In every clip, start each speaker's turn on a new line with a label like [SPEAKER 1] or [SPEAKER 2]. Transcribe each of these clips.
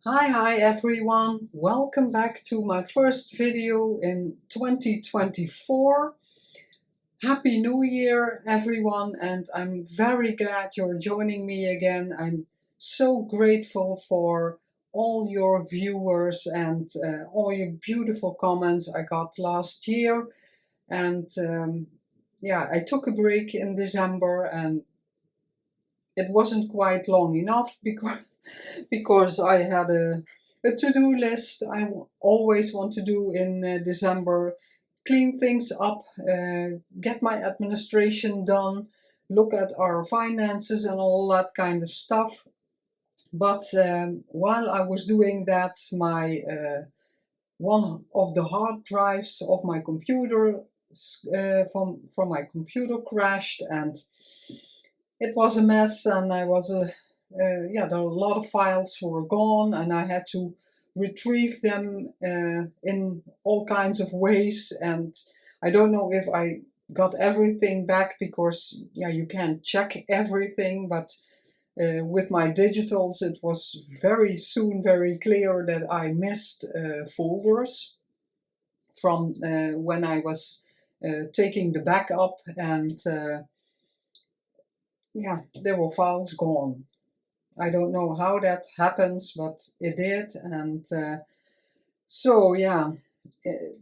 [SPEAKER 1] Hi everyone, welcome back to my first video in 2024. Happy New Year everyone, and I'm very glad you're joining me again. I'm so grateful for all your viewers and all your beautiful comments I got last year. And I took a break in December and it wasn't quite long enough because I had a to-do list I always want to do in December. Clean things up, get my administration done, look at our finances and all that kind of stuff. But while I was doing that, my one of the hard drives of my computer from my computer crashed, and it was a mess, and there a lot of files were gone, and I had to retrieve them in all kinds of ways. And I don't know if I got everything back because you can't check everything, but with my digitals, it was very soon very clear that I missed folders from when I was taking the backup, and there were files gone. I don't know how that happens, but it did. And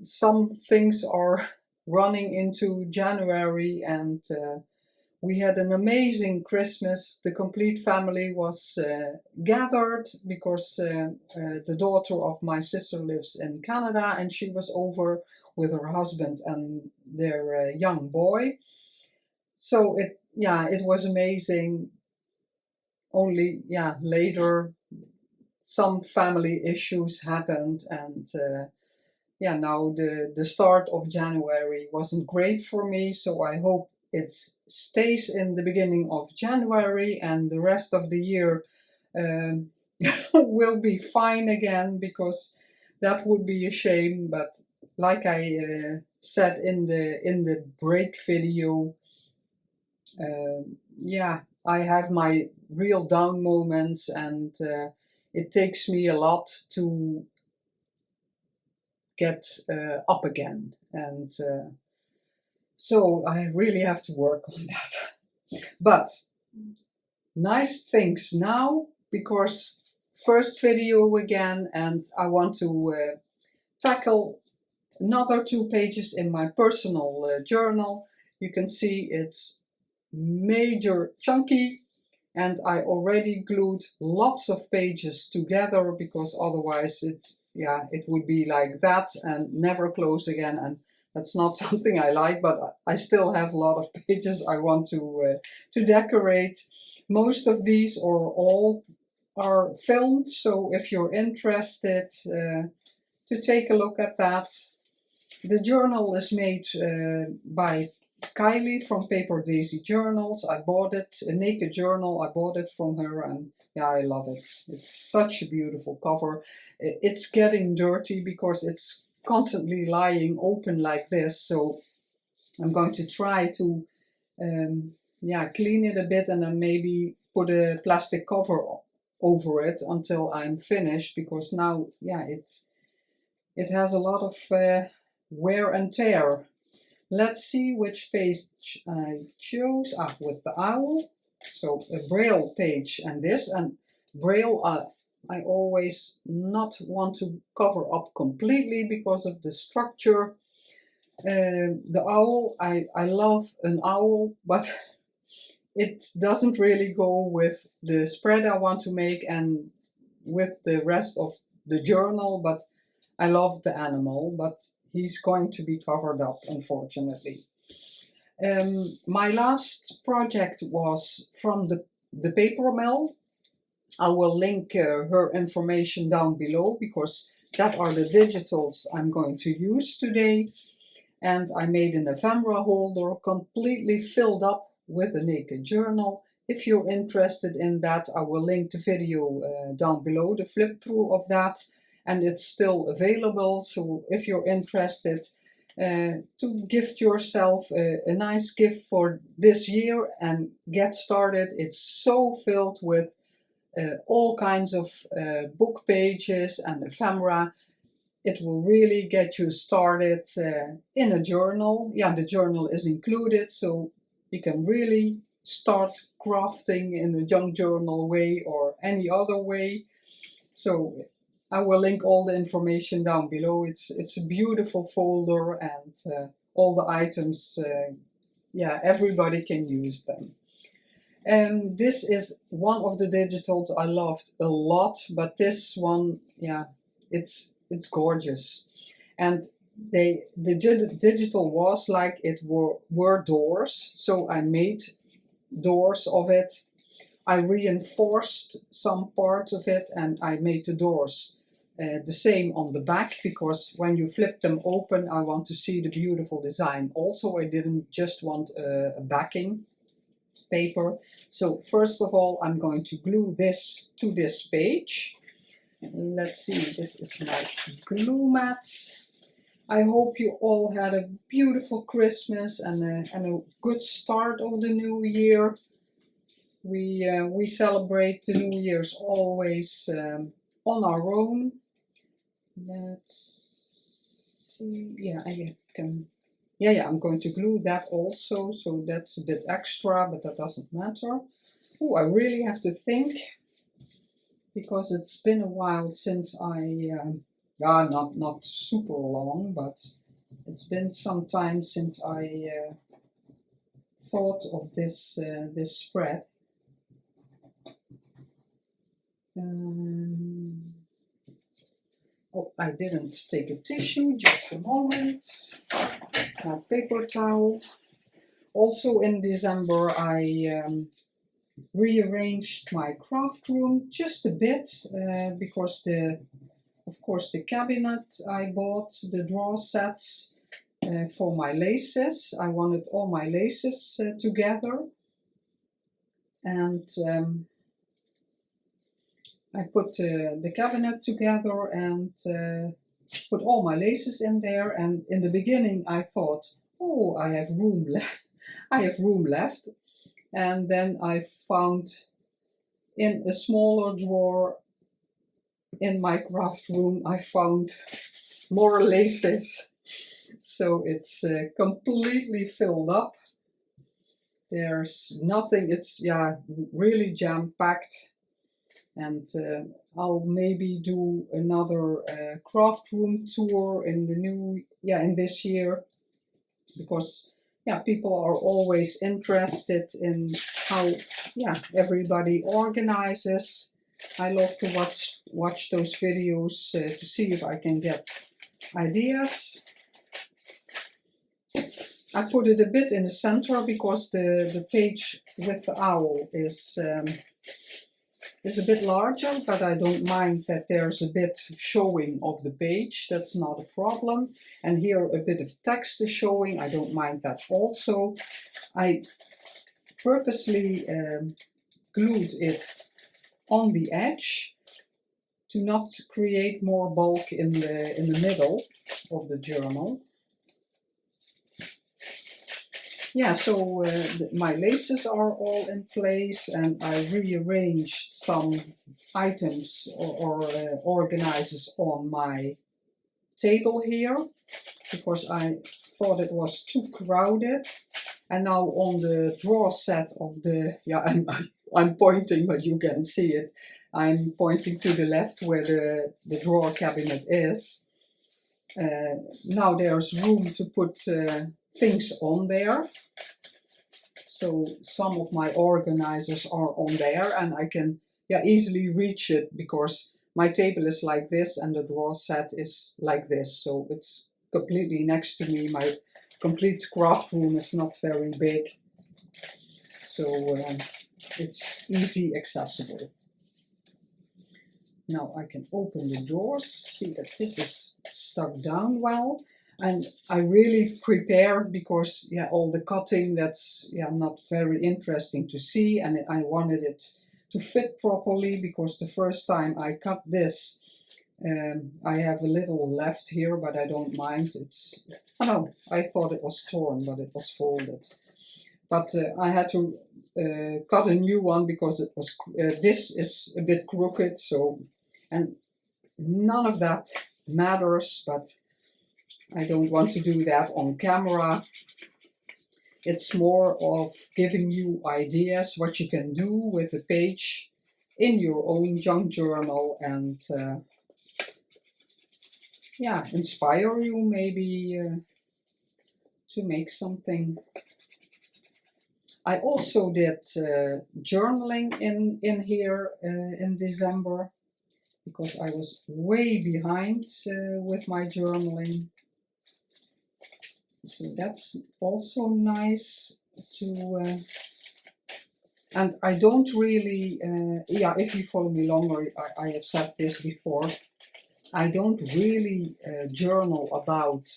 [SPEAKER 1] some things are running into January, and we had an amazing Christmas. The complete family was gathered because the daughter of my sister lives in Canada, and she was over with her husband and their young boy. So it was amazing. Only later some family issues happened, and now the start of January wasn't great for me, so I hope it stays in the beginning of January and the rest of the year will be fine again, because that would be a shame. But like I said in the break video, I have my real down moments, and it takes me a lot to get up again. And so I really have to work on that. But nice things now, because first video again, and I want to tackle another 2 pages in my personal journal. You can see it's major chunky, and I already glued lots of pages together, because otherwise it would be like that and never close again, and that's not something I like. But I still have a lot of pages I want to decorate. Most of these, or all, are filmed, so if you're interested to take a look at that. The journal is made by Kylie from Paper Daisy Journals. I bought it, a naked journal. I bought it from her, and I love it. It's such a beautiful cover. It's getting dirty because it's constantly lying open like this, so I'm going to try to clean it a bit, and then maybe put a plastic cover over it until I'm finished, because now it has a lot of wear and tear. Let's see which page I chose. With the owl. So a Braille page and this. And Braille, I always not want to cover up completely because of the structure. The owl, I love an owl, but it doesn't really go with the spread I want to make and with the rest of the journal. But I love the animal, but he's going to be covered up, unfortunately. My last project was from the PaperMill. I will link her information down below, because that are the digitals I'm going to use today. And I made an ephemera holder completely filled up with a naked journal. If you're interested in that, I will link the video down below, the flip through of that. And it's still available, so if you're interested to gift yourself a nice gift for this year and get started. It's so filled with all kinds of book pages and ephemera. It will really get you started in a journal. Yeah, the journal is included, so you can really start crafting in a junk journal way or any other way. So I will link all the information down below. It's a beautiful folder, and all the items, yeah, everybody can use them. And this is one of the digitals I loved a lot, but this one, yeah, it's gorgeous. And the digital was like it were doors, so I made doors of it. I reinforced some parts of it, and I made the doors the same on the back, because when you flip them open, I want to see the beautiful design. Also, I didn't just want a backing paper. So first of all, I'm going to glue this to this page. Let's see, this is my glue mat. I hope you all had a beautiful Christmas and a good start of the new year. We celebrate the New Year's always on our own. Let's see. Yeah, I can. Yeah, I'm going to glue that also. So that's a bit extra, but that doesn't matter. Oh, I really have to think, because it's been a while since I. Yeah, not super long, but it's been some time since I thought of this this spread. Oh, I didn't take a tissue, just a moment. My paper towel. Also in December I rearranged my craft room just a bit, because of course the cabinet I bought, the drawer sets for my laces. I wanted all my laces together, and I put the cabinet together and put all my laces in there. And in the beginning I thought, oh, I have room left. I have room left. And then I found in a smaller drawer in my craft room, I found more laces. So it's completely filled up. There's nothing, it's really jam-packed. And I'll maybe do another craft room tour in in this year, because people are always interested in how everybody organizes. I love to watch those videos to see if I can get ideas. I put it a bit in the center because the page with the owl is a bit larger, but I don't mind that there's a bit showing of the page. That's not a problem. And here a bit of text is showing. I don't mind that also. I purposely glued it on the edge to not create more bulk in the middle of the journal. Yeah, so my laces are all in place, and I rearranged some items or organizers on my table here, because I thought it was too crowded. And now on the drawer set of the, I'm pointing, but you can see it. I'm pointing to the left where the drawer cabinet is. Now there's room to put things on there. So some of my organizers are on there, and I can easily reach it, because my table is like this and the drawer set is like this. So it's completely next to me. My complete craft room is not very big. So it's easy accessible. Now I can open the drawers, see that this is stuck down well. And I really prepared, because all the cutting, that's not very interesting to see, and I wanted it to fit properly, because the first time I cut this, I have a little left here, but I don't mind. I thought it was torn, but it was folded. But I had to cut a new one because it was this is a bit crooked. So, and none of that matters, but I don't want to do that on camera. It's more of giving you ideas what you can do with a page in your own junk journal, and yeah, inspire you maybe to make something. I also did journaling in here in December, because I was way behind with my journaling. So that's also nice to, and I don't really, yeah, if you follow me longer, I have said this before, I don't really journal about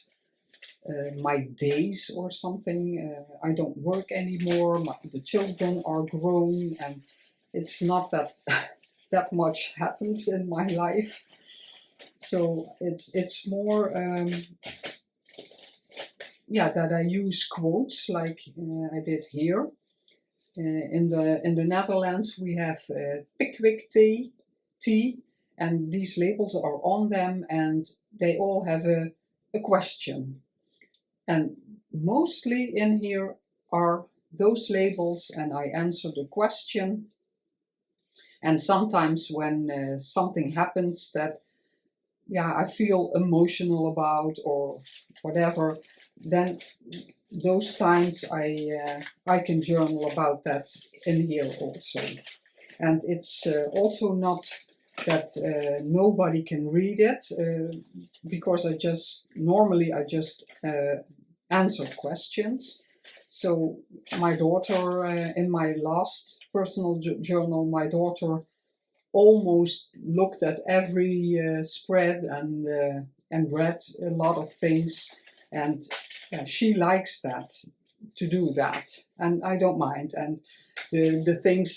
[SPEAKER 1] my days or something. I don't work anymore, the children are grown, and it's not that that much happens in my life. So it's more, yeah, that I use quotes like I did here. In the Netherlands we have Pickwick tea, and these labels are on them, and they all have a question. And mostly in here are those labels, and I answer the question. And sometimes when something happens that, yeah, I feel emotional about or whatever, then those times I can journal about that in here also. And it's also not that nobody can read it, because normally I just answer questions. So my daughter, in my last personal journal, my daughter almost looked at every spread and read a lot of things, and she likes that, to do that, and I don't mind. And the things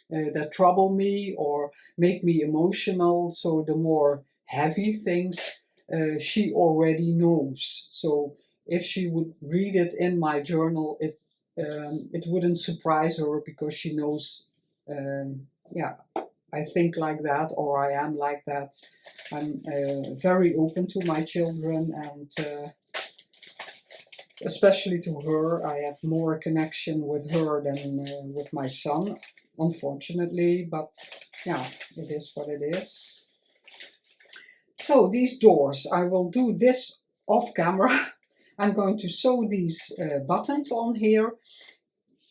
[SPEAKER 1] that trouble me or make me emotional, so the more heavy things, she already knows. So if she would read it in my journal, it wouldn't surprise her, because she knows, yeah, I think like that, or I am like that. I'm very open to my children, and especially to her. I have more connection with her than with my son, unfortunately, but yeah, it is what it is. So these doors, I will do this off camera. I'm going to sew these buttons on here,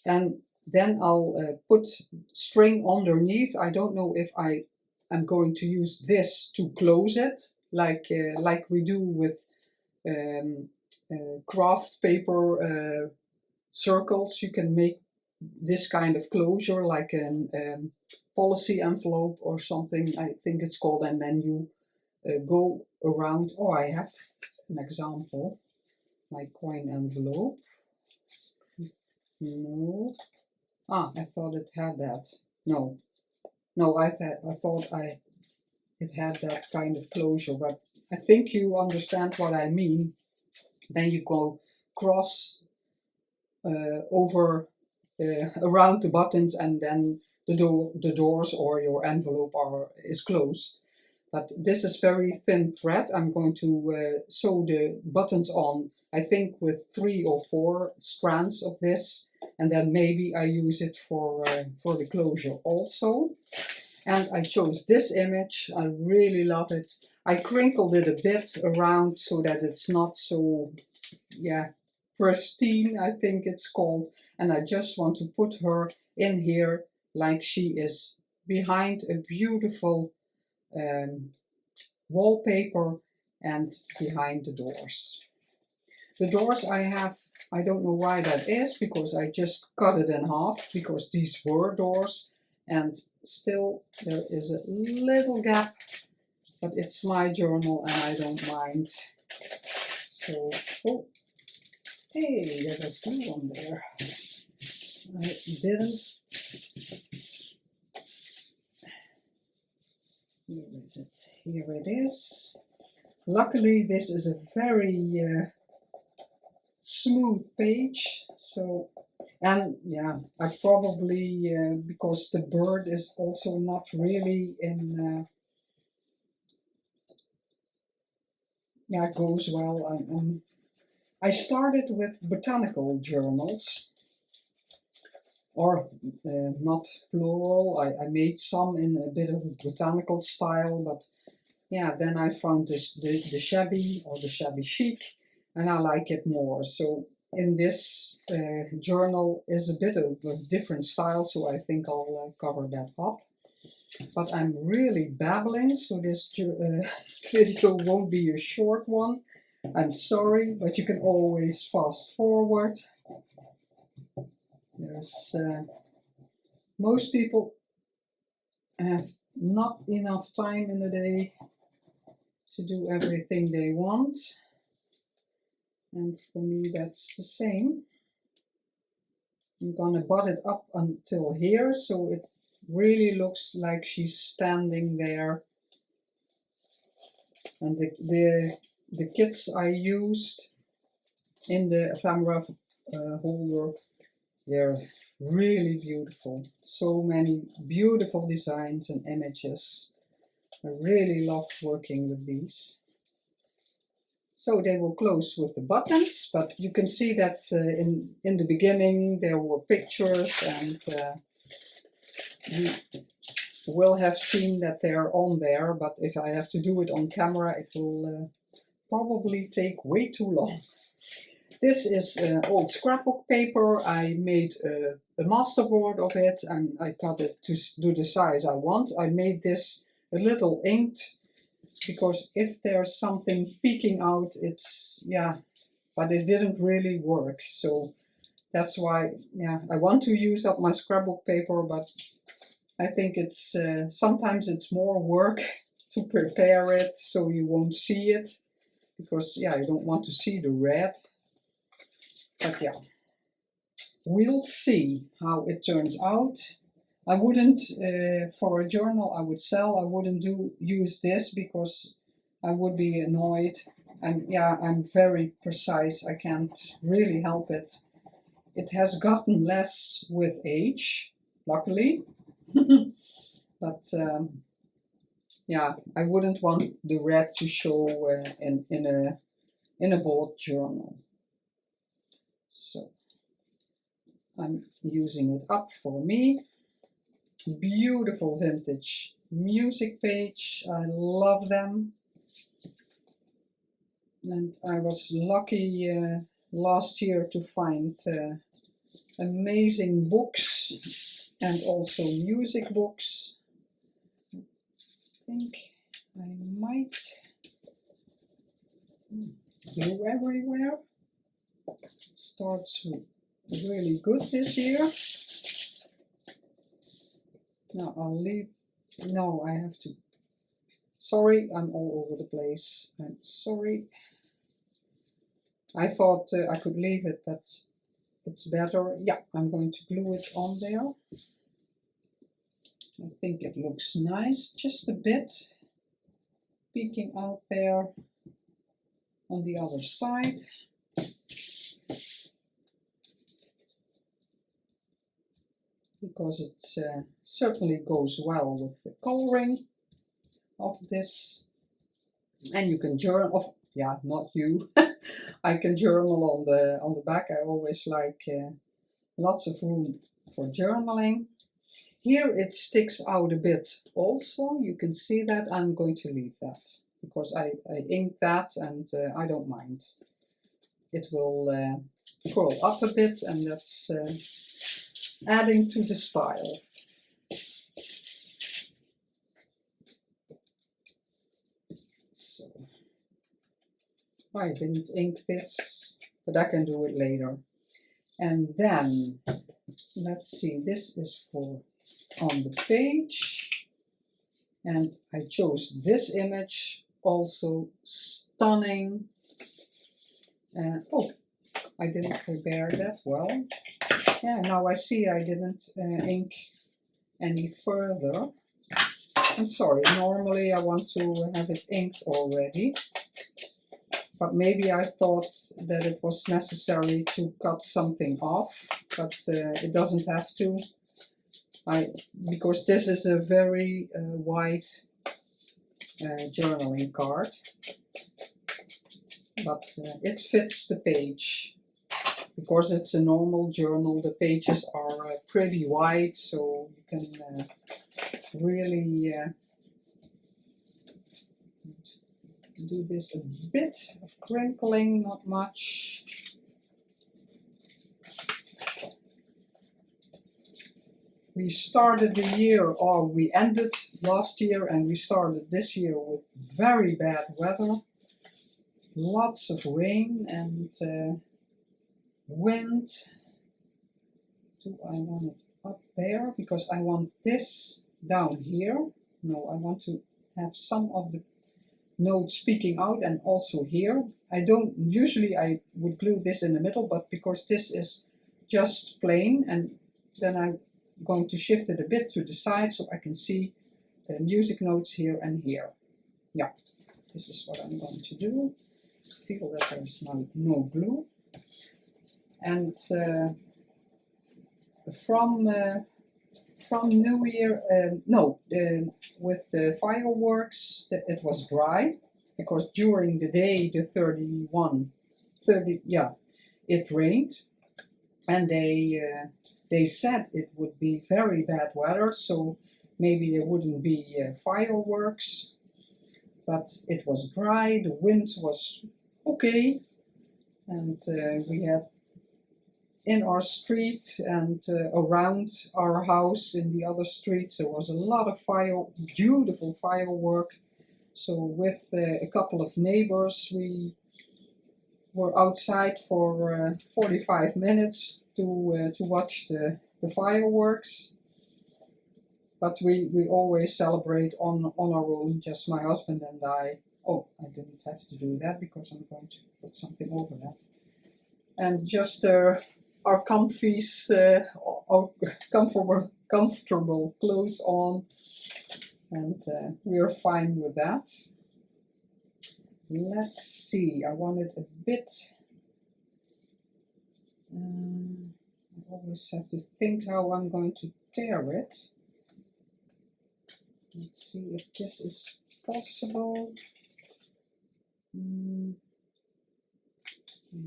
[SPEAKER 1] and then I'll put string underneath. I don't know if I am going to use this to close it, like we do with craft paper circles. You can make this kind of closure, like a policy envelope or something, I think it's called, and then you go around. Oh, I have an example. My coin envelope. No. Ah, I thought it had that. No, I thought it had that kind of closure, but I think you understand what I mean. Then you go cross over around the buttons, and then the doors or your envelope is closed. But this is very thin thread. I'm going to sew the buttons on, I think, with 3 or 4 strands of this, and then maybe I use it for the closure also. And I chose this image. I really love it. I crinkled it a bit around so that it's not so, yeah, pristine, I think it's called. And I just want to put her in here like she is behind a beautiful wallpaper and behind the doors. The doors I have, I don't know why that is, because I just cut it in half, because these were doors, and still there is a little gap, but it's my journal and I don't mind. So, oh, hey, there was glue on there. I didn't. Where is it? Here it is. Luckily, this is a very smooth page, so And yeah, I probably, because the bird is also not really in, yeah, goes well. I started with botanical journals, or not plural. I made some in a bit of a botanical style, but yeah, then I found the shabby or the shabby chic, and I like it more. So in this journal is a bit of a different style, so I think I'll cover that up. But I'm really babbling, so this video won't be a short one. I'm sorry, but you can always fast forward. There's most people have not enough time in the day to do everything they want, and for me that's the same. I'm gonna butt it up until here, so it really looks like she's standing there. And the kits I used in the ephemera holder, they're really beautiful. So many beautiful designs and images. I really love working with these. So they will close with the buttons, but you can see that in the beginning there were pictures, and you will have seen that they're on there, but if I have to do it on camera, it will probably take way too long. This is old scrapbook paper. I made a masterboard of it, and I cut it to do the size I want. I made this a little inked, because if there's something peeking out, it's, yeah, but it didn't really work. So that's why, yeah, I want to use up my scrapbook paper, but I think it's sometimes it's more work to prepare it so you won't see it, because yeah, you don't want to see the red. But yeah, we'll see how it turns out. I wouldn't, for a journal I would sell, I wouldn't use this, because I would be annoyed. And yeah, I'm very precise, I can't really help it. It has gotten less with age, luckily. But yeah, I wouldn't want the red to show in a board journal. So I'm using it up for me. Beautiful vintage music page. I love them. And I was lucky last year to find amazing books and also music books. I think I might glue everywhere. It starts really good this year. Now I'll leave. No, I have to. Sorry, I'm all over the place. I'm sorry. I thought I could leave it, but it's better. Yeah, I'm going to glue it on there. I think it looks nice, just a bit peeking out there on the other side. Because it certainly goes well with the coloring of this. And you can journal, yeah, not you. I can journal on the back. I always like lots of room for journaling. Here it sticks out a bit also. You can see that. I'm going to leave that, because I inked that, and I don't mind. It will curl up a bit, and that's adding to the style. So I didn't ink this, but I can do it later. And then let's see, this is for on the page, and I chose this image, also stunning. Oh, I didn't prepare that well. Yeah, now I see I didn't ink any further. I'm sorry, normally I want to have it inked already, but maybe I thought that it was necessary to cut something off. but it doesn't have to. Because this is a very wide journaling card, but it fits the page. Because it's a normal journal, the pages are pretty wide, so you can really do this a bit of crinkling, not much. We started the year, or we ended last year and we started this year with very bad weather. Lots of rain and wind. Do I want it up there? Because I want this down here. No, I want to have some of the notes speaking out and also here. Usually I would glue this in the middle, but because this is just plain, and then I'm going to shift it a bit to the side so I can see the music notes here and here. Yeah, this is what I'm going to do. Feel that there's no glue. And from New Year, with the fireworks, it was dry, because during the day, the 30, it rained, and they said it would be very bad weather, so maybe there wouldn't be fireworks, but it was dry, the wind was okay, and we had in our street and around our house in the other streets there was a lot of beautiful firework. So with a couple of neighbors we were outside for 45 minutes to watch the fireworks. But we always celebrate on our own, just my husband and I. Oh, I didn't have to do that because I'm going to put something over that. And just our comfies, our comfortable clothes on, and we're fine with that. Let's see, I wanted a bit, I always have to think how I'm going to tear it. Let's see if this is possible. I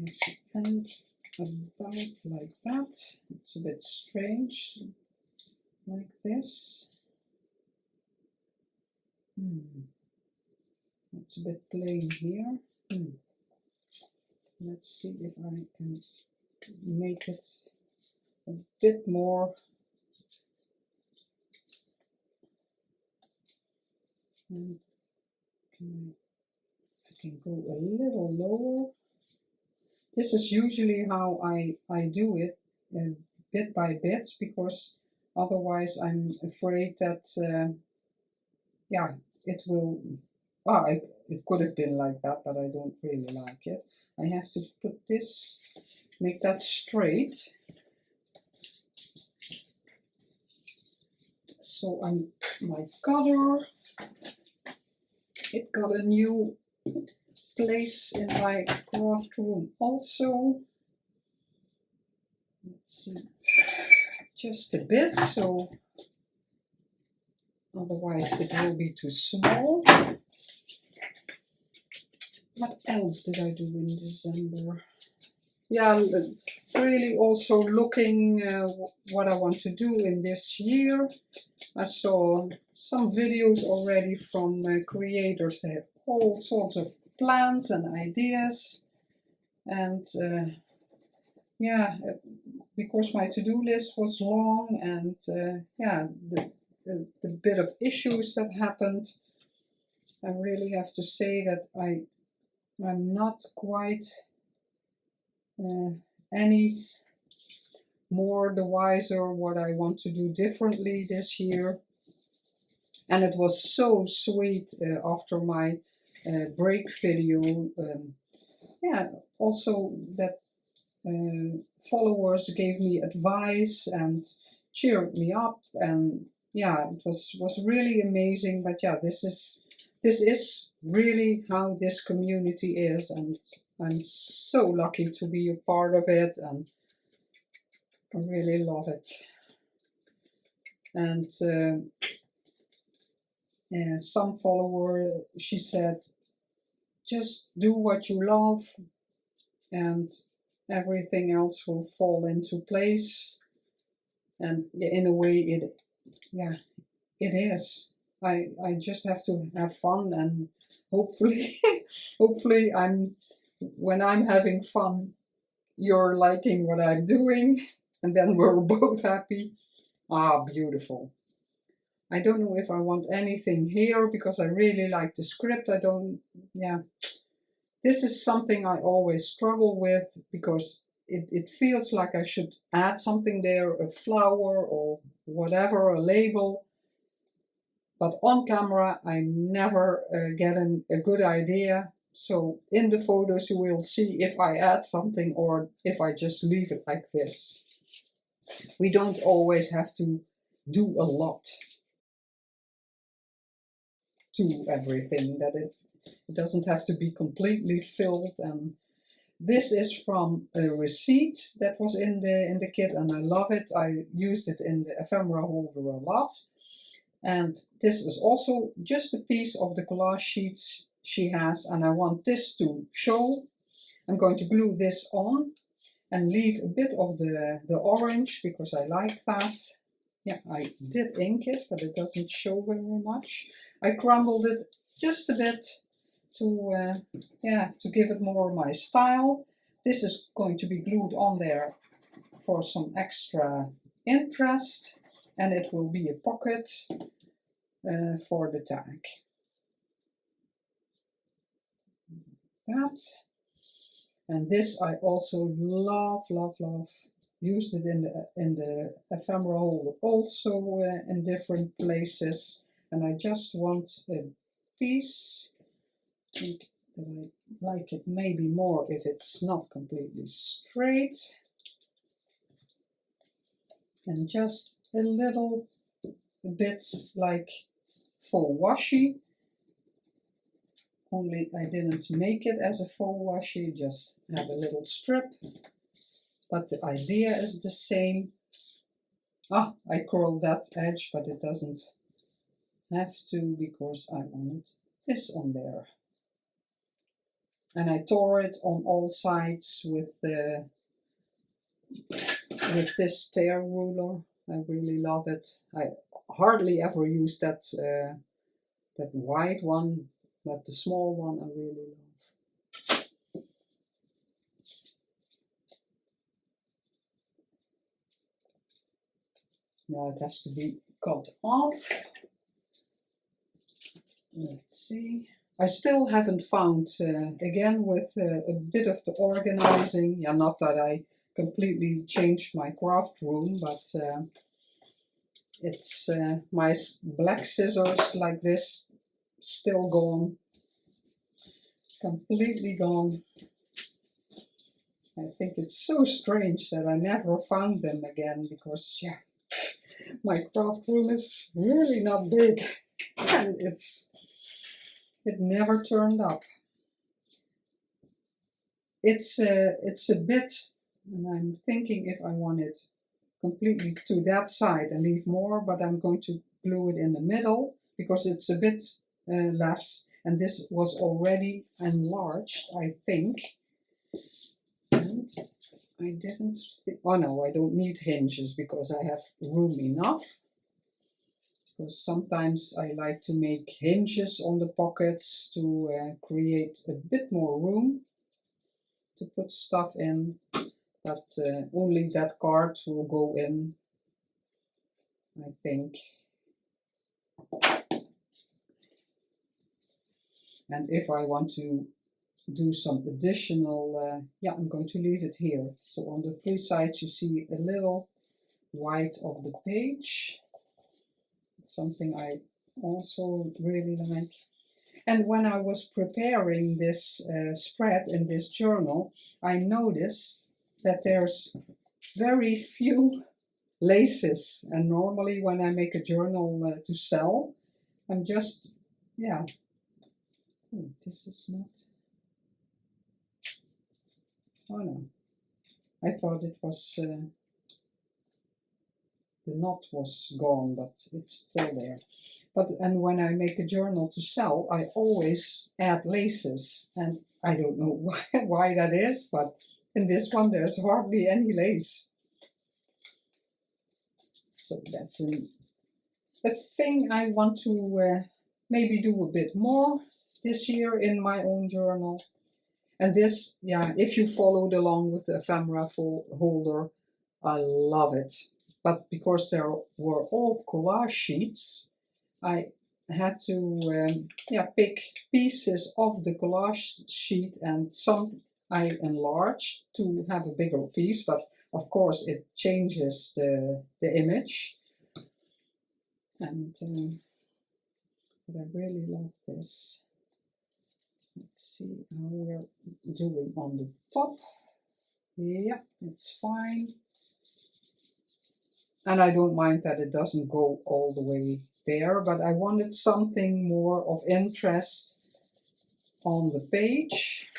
[SPEAKER 1] have to end about like that. It's a bit strange, like this. It's a bit plain here. Let's see if I can make it a bit more. And I can go a little lower. This is usually how I do it, bit by bit, because otherwise I'm afraid that, it will, it could have been like that, but I don't really like it. I have to put this, make that straight. So my cutter, it got a new place in my craft room also. Let's see, just a bit, so otherwise it will be too small. What else did I do in December? Yeah, really also looking what I want to do in this year. I saw some videos already from creators. They have all sorts of plans and ideas, and because my to-do list was long, and the bit of issues that happened, I really have to say that I'm not quite any more the wiser what I want to do differently this year. And it was so sweet after my break video. Also that followers gave me advice and cheered me up, and it was really amazing. But this is really how this community is, and I'm so lucky to be a part of it. And I really love it. And some follower, she said, just do what you love and everything else will fall into place. And in a way it is. I just have to have fun, and hopefully hopefully when I'm having fun, you're liking what I'm doing, and then we're both happy. Ah, beautiful. I don't know if I want anything here because I really like the script. This is something I always struggle with because it feels like I should add something there, a flower or whatever, a label. But on camera, I never get a good idea. So in the photos, you will see if I add something or if I just leave it like this. We don't always have to do a lot to everything, that it doesn't have to be completely filled. And this is from a receipt that was in the kit, and I love it. I used it in the ephemera holder a lot. And this is also just a piece of the collage sheets she has, and I want this to show. I'm going to glue this on and leave a bit of the orange because I like that. Yeah, I did ink it, but it doesn't show very much. I crumbled it just a bit to give it more my style. This is going to be glued on there for some extra interest, and it will be a pocket for the tag. That. And this I also love, love, love. Used it in the ephemera holder also in different places, and I just want a piece. I think that I like it maybe more if it's not completely straight, and just a little bit like faux washi, only I didn't make it as a faux washi, just have a little strip. But the idea is the same. Ah, I curled that edge, but it doesn't have to because I wanted this on there. And I tore it on all sides with this tear ruler. I really love it. I hardly ever use that white one, but the small one I really love. Now it has to be cut off. Let's see. I still haven't found, again with a bit of the organizing, yeah, not that I completely changed my craft room, but it's my black scissors like this, still gone, completely gone. I think it's so strange that I never found them again because, yeah, my craft room is really not big and it never turned up. It's a bit, and I'm thinking if I want it completely to that side and leave more, but I'm going to glue it in the middle because it's a bit less, and this was already enlarged, I think. And I didn't think, oh no, I don't need hinges because I have room enough. Because sometimes I like to make hinges on the pockets to create a bit more room to put stuff in, but only that card will go in, I think. And if I want to do some additional, yeah, I'm going to leave it here. So on the three sides you see a little white of the page. It's something I also really like. And when I was preparing this spread in this journal, I noticed that there's very few laces. And normally when I make a journal to sell, I'm just, yeah. Oh, this is not. Oh no. I thought it was The knot was gone, but it's still there. And when I make a journal to sell, I always add laces, and I don't know why that is, but in this one there's hardly any lace. So that's a thing I want to maybe do a bit more this year in my own journal. And this, yeah, if you followed along with the ephemera holder, I love it. But because there were all collage sheets, I had to pick pieces of the collage sheet, and some I enlarged to have a bigger piece, but of course it changes the image. And but I really love this. Let's see how we're doing on the top. Yeah, it's fine. And I don't mind that it doesn't go all the way there, but I wanted something more of interest on the page.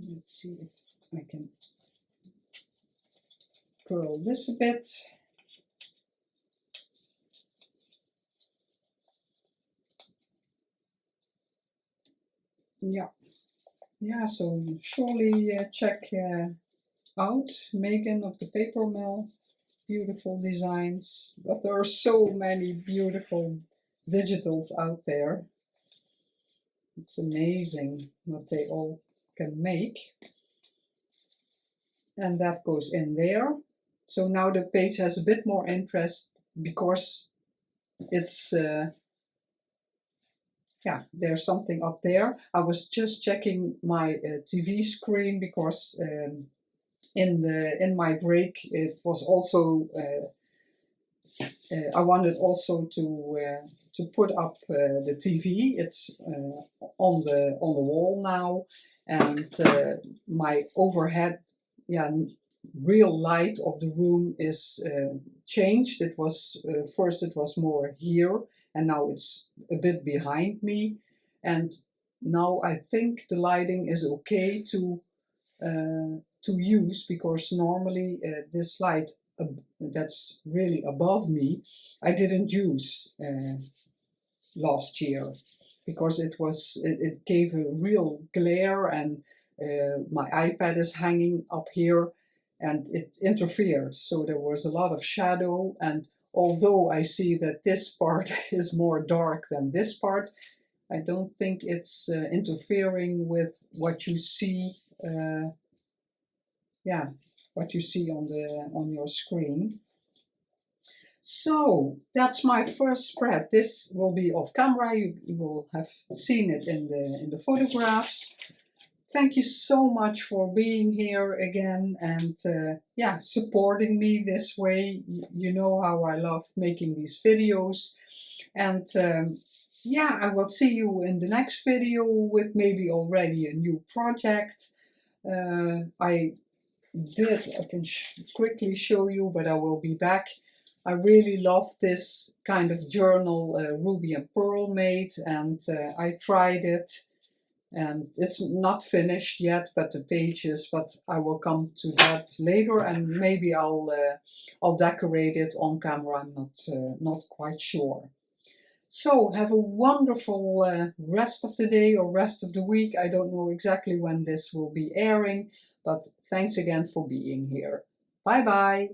[SPEAKER 1] Let's see if I can curl this a bit. Yeah, so surely check out Megan of the PaperMill. Beautiful designs, but there are so many beautiful digitals out there. It's amazing what they all can make. And that goes in there. So now the page has a bit more interest because it's there's something up there. I was just checking my TV screen because in my break it was also I wanted also to put up the TV. It's on the wall now, and my overhead real light of the room is changed. It was first it was more here, and now it's a bit behind me, and now I think the lighting is okay to use, because normally this light that's really above me I didn't use last year, because it gave a real glare, and my iPad is hanging up here and it interfered, so there was a lot of shadow. And although I see that this part is more dark than this part, I don't think it's interfering with what you see what you see on your screen. So that's my first spread. This will be off camera. You will have seen it in the photographs. Thank you so much for being here again and supporting me this way. You know how I love making these videos. And I will see you in the next video with maybe already a new project. I can quickly show you, but I will be back. I really love this kind of journal Ruby and Pearl made, and I tried it, and it's not finished yet, but the pages, but I will come to that later, and maybe I'll decorate it on camera. I'm not quite sure. So have a wonderful rest of the day or rest of the week. I don't know exactly when this will be airing, but thanks again for being here. Bye bye.